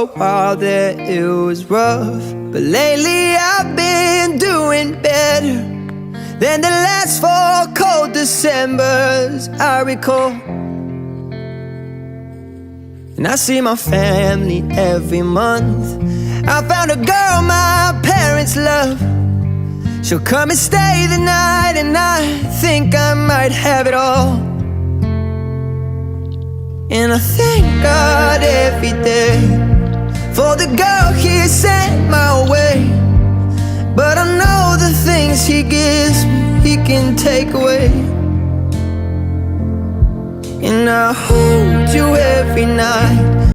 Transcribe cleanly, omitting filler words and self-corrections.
a while there it was rough, but lately I've been doing better than the last 4 cold Decembers I recall. And I see my family every month. I found a girl my parents love. She'll come and stay the night, and I think I might have it all. And I thank God every day for the girl He sent my way. But I know the things He gives me, He can take away. And I hold you every night.